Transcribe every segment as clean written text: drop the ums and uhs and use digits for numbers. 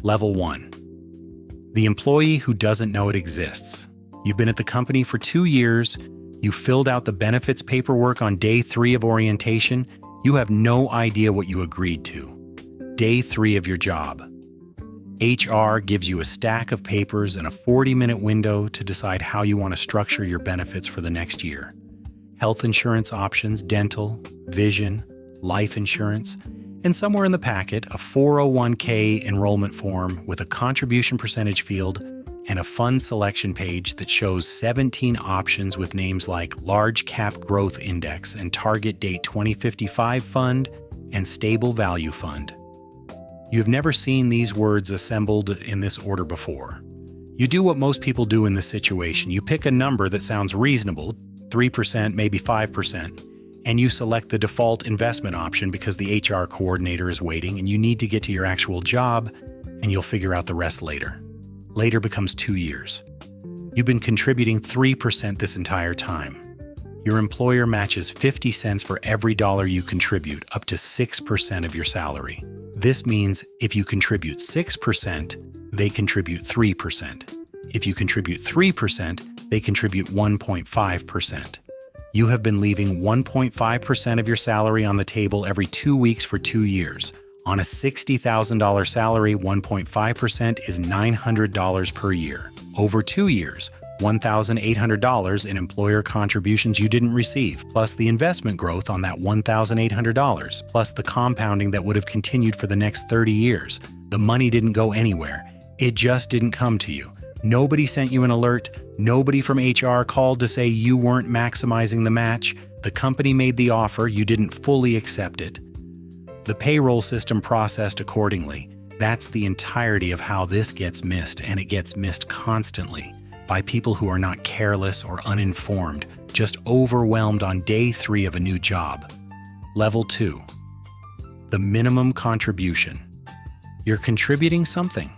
Level 1. The employee who doesn't know it exists. You've been at the company for 2 years, you filled out the benefits paperwork on day 3 of orientation, you have no idea what you agreed to. Day 3 of your job. HR gives you a stack of papers and a 40-minute window to decide how you want to structure your benefits for the next year. Health insurance options, dental, vision, life insurance, and somewhere in the packet, a 401k enrollment form with a contribution percentage field and a fund selection page that shows 17 options with names like Large Cap Growth Index and Target Date 2055 Fund and Stable Value Fund. You've never seen these words assembled in this order before. You do what most people do in this situation. You pick a number that sounds reasonable, 3%, maybe 5%, and you select the default investment option because the HR coordinator is waiting and you need to get to your actual job, and you'll figure out the rest later. Later becomes 2 years. You've been contributing 3% this entire time. Your employer matches 50 cents for every dollar you contribute, up to 6% of your salary. This means if you contribute 6%, they contribute 3%. If you contribute 3%, they contribute 1.5%. You have been leaving 1.5% of your salary on the table every 2 weeks for 2 years. On a $60,000 salary, 1.5% is $900 per year. Over 2 years, $1,800 in employer contributions you didn't receive, plus the investment growth on that $1,800, plus the compounding that would have continued for the next 30 years. The money didn't go anywhere. It just didn't come to you. Nobody sent you an alert. Nobody from HR called to say you weren't maximizing the match. The company made the offer. You didn't fully accept it. The payroll system processed accordingly. That's the entirety of how this gets missed, and it gets missed constantly by people who are not careless or uninformed, just overwhelmed on day 3 of a new job. Level 2. The minimum contribution. You're contributing something.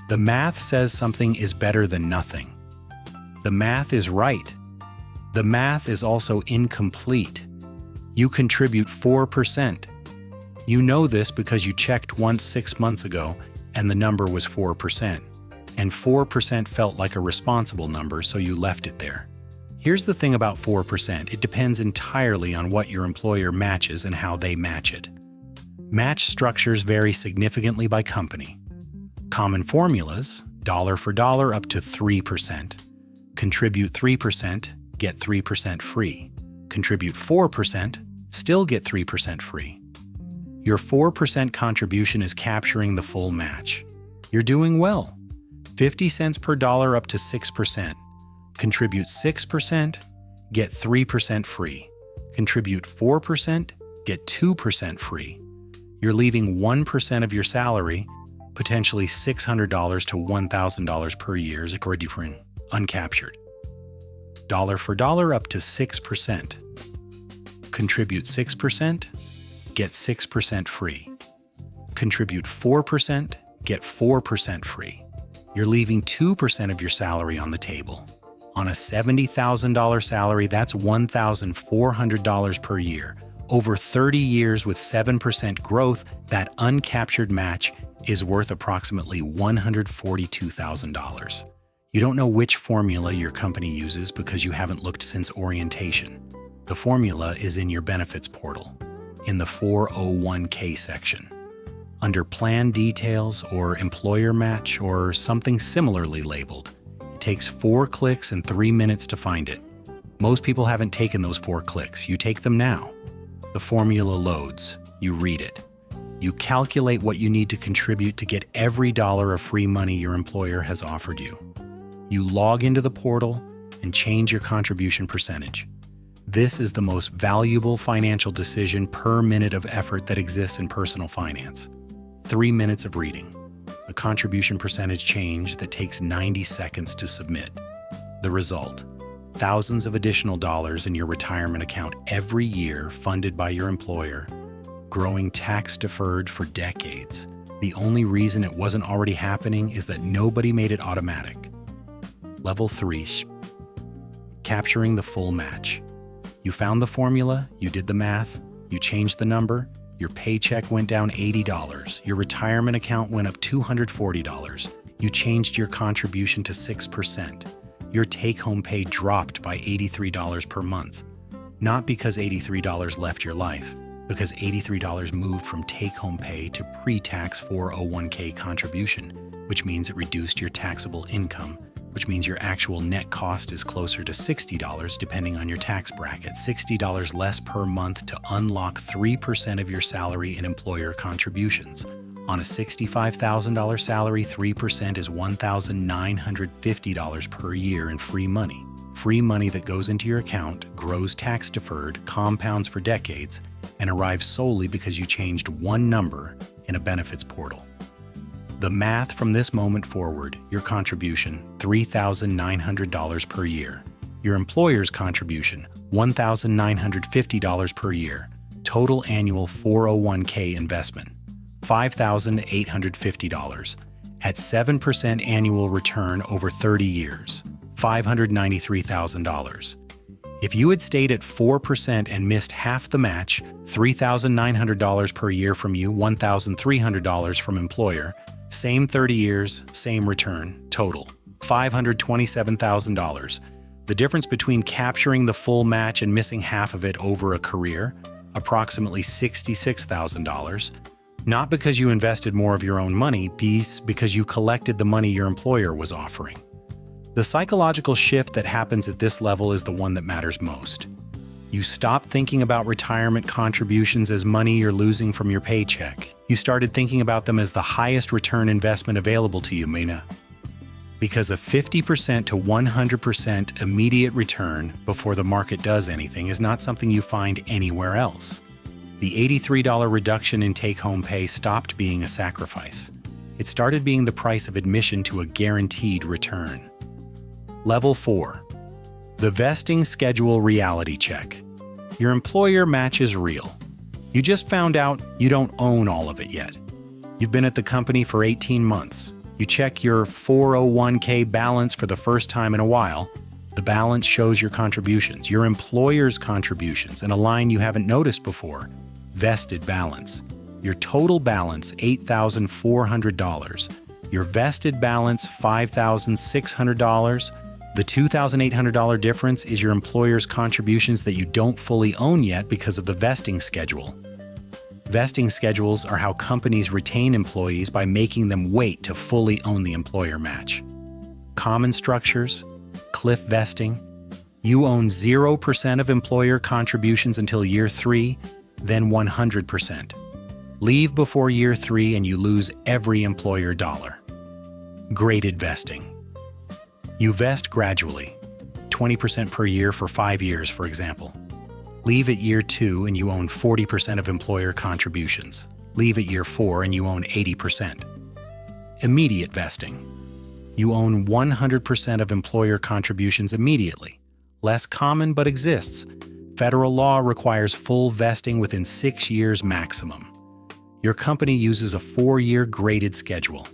The math says something is better than nothing. The math is right. The math is also incomplete. You contribute 4%. You know this because you checked once 6 months ago and the number was 4%. And 4% felt like a responsible number, so you left it there. Here's the thing about 4%. It depends entirely on what your employer matches and how they match it. Match structures vary significantly by company. Common formulas, dollar for dollar up to 3%. Contribute 3%, get 3% free. Contribute 4%, still get 3% free. Your 4% contribution is capturing the full match. You're doing well. 50 cents per dollar up to 6%. Contribute 6%, get 3% free. Contribute 4%, get 2% free. You're leaving 1% of your salary, potentially $600 to $1,000 per year is according to uncaptured. Dollar for dollar up to 6%. Contribute 6%, get 6% free. Contribute 4%, get 4% free. You're leaving 2% of your salary on the table. On a $70,000 salary, that's $1,400 per year. Over 30 years with 7% growth, that uncaptured match is worth approximately $142,000. You don't know which formula your company uses because you haven't looked since orientation. The formula is in your benefits portal, in the 401k section. Under Plan Details or Employer Match or something similarly labeled. It takes 4 clicks and 3 minutes to find it. Most people haven't taken those 4 clicks. You take them now. The formula loads. You read it. You calculate what you need to contribute to get every dollar of free money your employer has offered you. You log into the portal and change your contribution percentage. This is the most valuable financial decision per minute of effort that exists in personal finance. 3 minutes of reading. A contribution percentage change that takes 90 seconds to submit. The result: thousands of additional dollars in your retirement account every year funded by your employer, growing tax-deferred for decades. The only reason it wasn't already happening is that nobody made it automatic. Level 3. Capturing the full match. You found the formula, you did the math, you changed the number, Your paycheck went down $80. Your retirement account went up $240. You changed your contribution to 6%. Your take-home pay dropped by $83 per month. Not because $83 left your life, because $83 moved from take-home pay to pre-tax 401k contribution, which means it reduced your taxable income, which means your actual net cost is closer to $60 depending on your tax bracket. $60 less per month to unlock 3% of your salary in employer contributions. On a $65,000 salary, 3% is $1,950 per year in free money. Free money that goes into your account, grows tax-deferred, compounds for decades, and arrives solely because you changed one number in a benefits portal. The math from this moment forward: your contribution, $3,900 per year. Your employer's contribution, $1,950 per year. Total annual 401k investment, $5,850. At 7% annual return over 30 years, $593,000. If you had stayed at 4% and missed half the match, $3,900 per year from you, $1,300 from employer, same 30 years, same return, total, $527,000. The difference between capturing the full match and missing half of it over a career, approximately $66,000. Not because you invested more of your own money, because you collected the money your employer was offering. The psychological shift that happens at this level is the one that matters most. You stop thinking about retirement contributions as money you're losing from your paycheck. You started thinking about them as the highest return investment available to you, Mina. Because a 50% to 100% immediate return before the market does anything is not something you find anywhere else. The $83 reduction in take-home pay stopped being a sacrifice. It started being the price of admission to a guaranteed return. Level 4. The vesting schedule reality check. Your employer match is real. You just found out you don't own all of it yet. You've been at the company for 18 months. You check your 401k balance for the first time in a while. The balance shows your contributions, your employer's contributions, and a line you haven't noticed before: vested balance. Your total balance, $8,400. Your vested balance, $5,600. The $2,800 difference is your employer's contributions that you don't fully own yet because of the vesting schedule. Vesting schedules are how companies retain employees by making them wait to fully own the employer match. Common structures, cliff vesting. You own 0% of employer contributions until year 3, then 100%. Leave before year 3 and you lose every employer dollar. Graded vesting. You vest gradually, 20% per year for 5 years, for example. Leave at year 2 and you own 40% of employer contributions. Leave at year 4 and you own 80%. Immediate vesting. You own 100% of employer contributions immediately. Less common but exists. Federal law requires full vesting within 6 years maximum. Your company uses a 4-year graded schedule.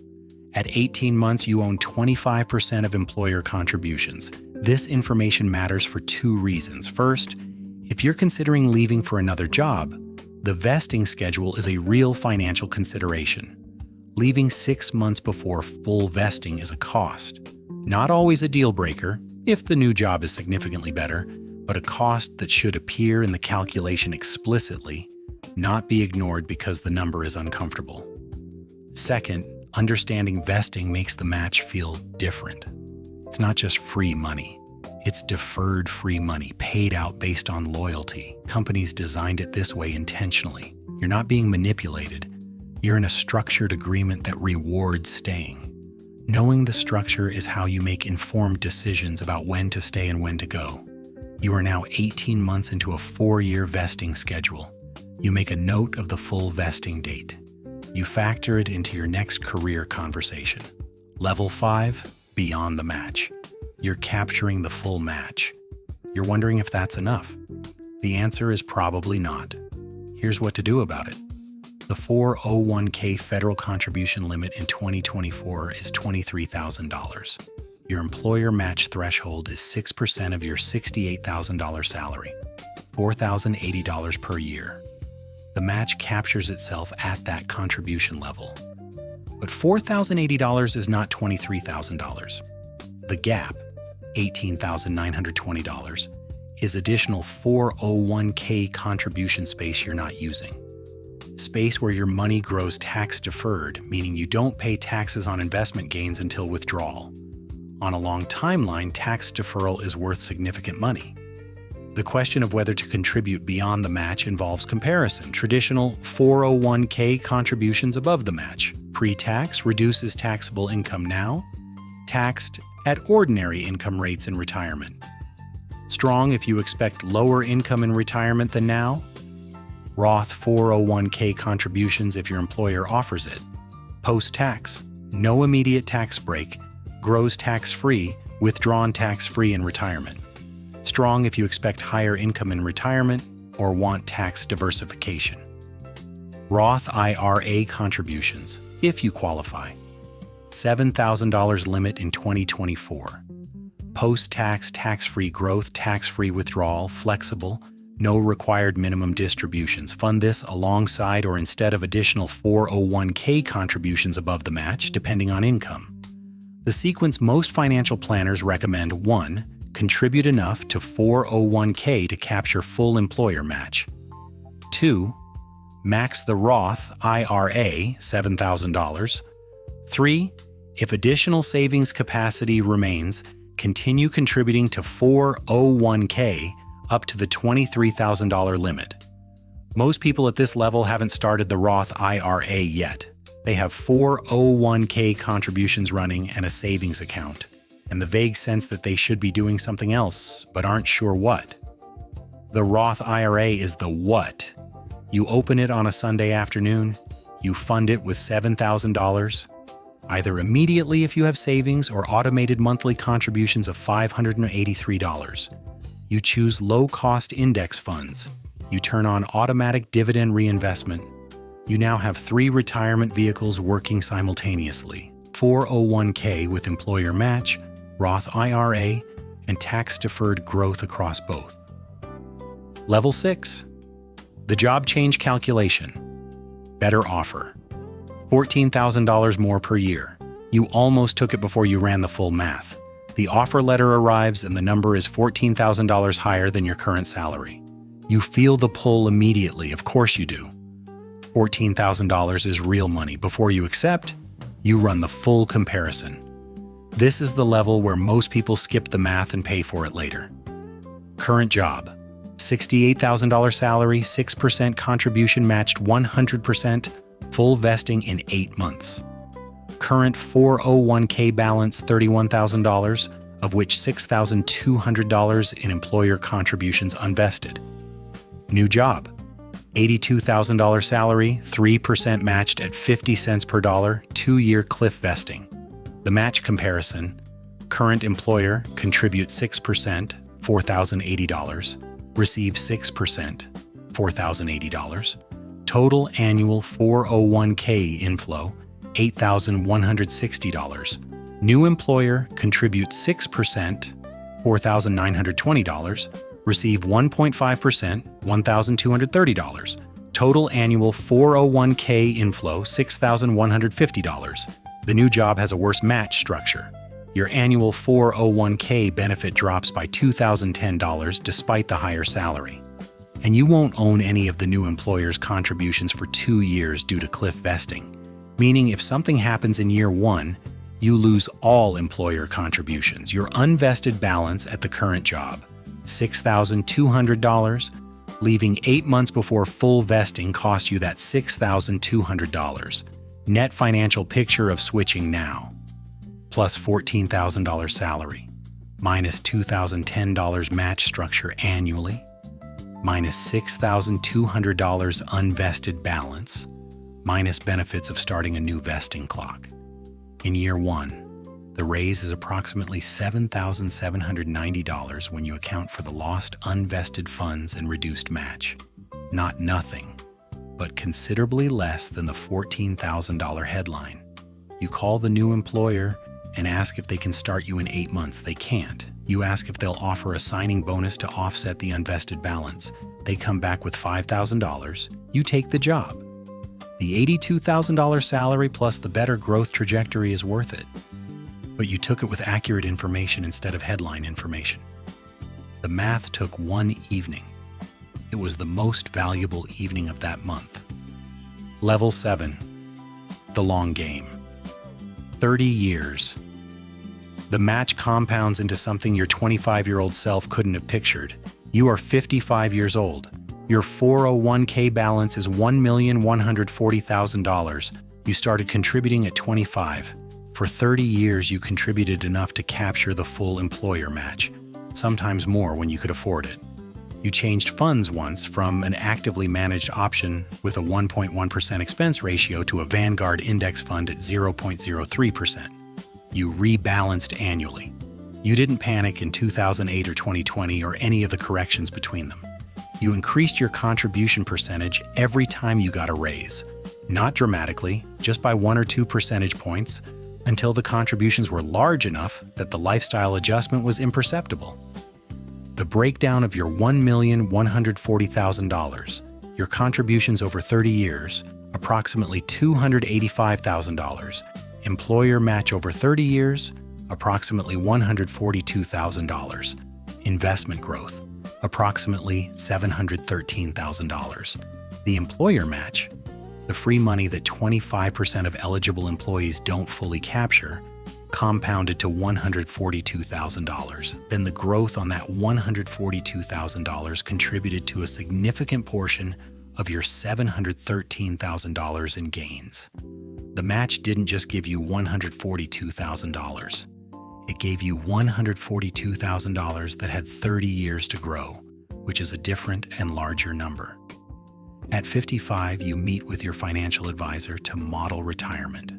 At 18 months, you own 25% of employer contributions. This information matters for 2 reasons. First, if you're considering leaving for another job, the vesting schedule is a real financial consideration. Leaving 6 months before full vesting is a cost. Not always a deal breaker, if the new job is significantly better, but a cost that should appear in the calculation explicitly, not be ignored because the number is uncomfortable. Second, understanding vesting makes the match feel different. It's not just free money. It's deferred free money, paid out based on loyalty. Companies designed it this way intentionally. You're not being manipulated. You're in a structured agreement that rewards staying. Knowing the structure is how you make informed decisions about when to stay and when to go. You are now 18 months into a 4-year vesting schedule. You make a note of the full vesting date. You factor it into your next career conversation. Level 5, beyond the match. You're capturing the full match. You're wondering if that's enough. The answer is probably not. Here's what to do about it. The 401k federal contribution limit in 2024 is $23,000. Your employer match threshold is 6% of your $68,000 salary, $4,080 per year. The match captures itself at that contribution level. But $4,080 is not $23,000. The gap, $18,920, is additional 401k contribution space you're not using. Space where your money grows tax-deferred, meaning you don't pay taxes on investment gains until withdrawal. On a long timeline, tax deferral is worth significant money. The question of whether to contribute beyond the match involves comparison. Traditional 401k contributions above the match. Pre-tax reduces taxable income now, taxed at ordinary income rates in retirement. Strong if you expect lower income in retirement than now. Roth 401k contributions if your employer offers it. Post-tax, no immediate tax break, grows tax-free, withdrawn tax-free in retirement. Strong if you expect higher income in retirement or want tax diversification. Roth IRA contributions, if you qualify. $7,000 limit in 2024. Post-tax, tax-free growth, tax-free withdrawal, flexible, no required minimum distributions. Fund this alongside or instead of additional 401k contributions above the match, depending on income. The sequence most financial planners recommend: 1. Contribute enough to 401k to capture full employer match. 2. Max the Roth IRA, $7,000. 3. If additional savings capacity remains, continue contributing to 401k up to the $23,000 limit. Most people at this level haven't started the Roth IRA yet. They have 401k contributions running and a savings account, and the vague sense that they should be doing something else, but aren't sure what. The Roth IRA is the what. You open it on a Sunday afternoon, you fund it with $7,000, either immediately if you have savings or automated monthly contributions of $583. You choose low-cost index funds. You turn on automatic dividend reinvestment. You now have 3 retirement vehicles working simultaneously: 401k with employer match, Roth IRA, and tax-deferred growth across both. Level 6. The job change calculation. Better offer. $14,000 more per year. You almost took it before you ran the full math. The offer letter arrives and the number is $14,000 higher than your current salary. You feel the pull immediately, of course you do. $14,000 is real money. Before you accept, you run the full comparison. This is the level where most people skip the math and pay for it later. Current job. $68,000 salary, 6% contribution matched 100%, full vesting in 8 months. Current 401k balance $31,000, of which $6,200 in employer contributions unvested. New job. $82,000 salary, 3% matched at 50 cents per dollar, 2-year cliff vesting. The match comparison: current employer contribute 6%, $4,080, receive 6%, $4,080. Total annual 401k inflow, $8,160. New employer contribute 6%, $4,920, receive 1.5%, $1,230. Total annual 401k inflow, $6,150. The new job has a worse match structure. Your annual 401k benefit drops by $2,010 despite the higher salary. And you won't own any of the new employer's contributions for 2 years due to cliff vesting, meaning if something happens in year 1, you lose all employer contributions. Your unvested balance at the current job, $6,200, leaving 8 months before full vesting cost you that $6,200. Net financial picture of switching now. Plus $14,000 salary, minus $2,010 match structure annually, minus $6,200 unvested balance, minus benefits of starting a new vesting clock. In year 1, the raise is approximately $7,790 when you account for the lost unvested funds and reduced match. Not nothing, but considerably less than the $14,000 headline. You call the new employer and ask if they can start you in 8 months. They can't. You ask if they'll offer a signing bonus to offset the unvested balance. They come back with $5,000. You take the job. The $82,000 salary plus the better growth trajectory is worth it. But you took it with accurate information instead of headline information. The math took one evening. It was the most valuable evening of that month. Level 7. The long game. 30 years. The match compounds into something your 25-year-old self couldn't have pictured. You are 55 years old. Your 401k balance is $1,140,000. You started contributing at 25. For 30 years, you contributed enough to capture the full employer match, sometimes more when you could afford it. You changed funds once from an actively managed option with a 1.1% expense ratio to a Vanguard index fund at 0.03%. You rebalanced annually. You didn't panic in 2008 or 2020 or any of the corrections between them. You increased your contribution percentage every time you got a raise. Not dramatically, just by 1 or 2 percentage points, until the contributions were large enough that the lifestyle adjustment was imperceptible. The breakdown of your $1,140,000, your contributions over 30 years, approximately $285,000, employer match over 30 years, approximately $142,000, investment growth, approximately $713,000. The employer match, the free money that 25% of eligible employees don't fully capture, compounded to $142,000. Then the growth on that $142,000 contributed to a significant portion of your $713,000 in gains. The match didn't just give you $142,000. It gave you $142,000 that had 30 years to grow, which is a different and larger number. At 55, you meet with your financial advisor to model retirement.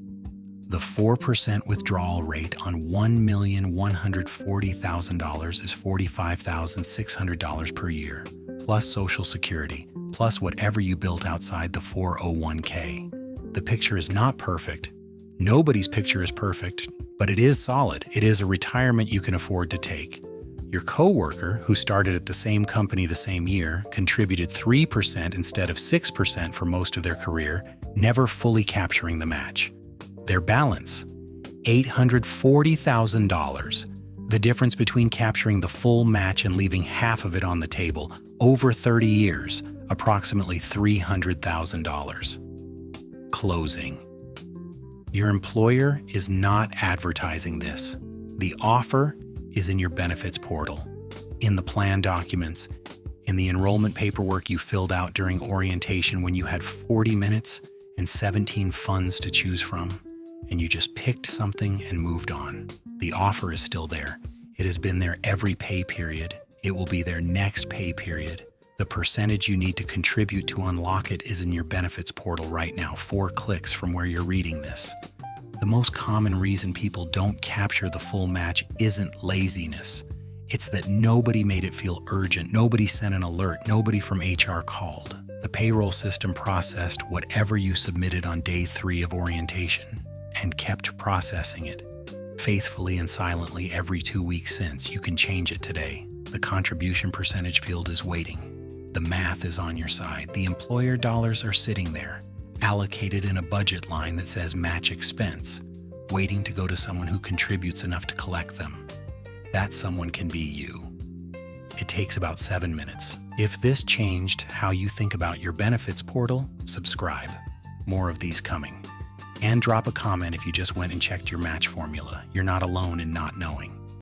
The 4% withdrawal rate on $1,140,000 is $45,600 per year, plus Social Security, plus whatever you built outside the 401k. The picture is not perfect. Nobody's picture is perfect, but it is solid. It is a retirement you can afford to take. Your coworker, who started at the same company the same year, contributed 3% instead of 6% for most of their career, never fully capturing the match. Their balance, $840,000. The difference between capturing the full match and leaving half of it on the table over 30 years, approximately $300,000. Closing. Your employer is not advertising this. The offer is in your benefits portal, in the plan documents, in the enrollment paperwork you filled out during orientation when you had 40 minutes and 17 funds to choose from, and you just picked something and moved on. The offer is still there. It has been there every pay period. It will be there next pay period. The percentage you need to contribute to unlock it is in your benefits portal right now, 4 clicks from where you're reading this. The most common reason people don't capture the full match isn't laziness. It's that nobody made it feel urgent, nobody sent an alert, nobody from HR called. The payroll system processed whatever you submitted on day 3 of orientation and kept processing it faithfully and silently every 2 weeks since. You can change it today. The contribution percentage field is waiting. The math is on your side. The employer dollars are sitting there, allocated in a budget line that says match expense, waiting to go to someone who contributes enough to collect them. That someone can be you. It takes about 7 minutes. If this changed how you think about your benefits portal, subscribe. More of these coming. And drop a comment if you just went and checked your match formula. You're not alone in not knowing.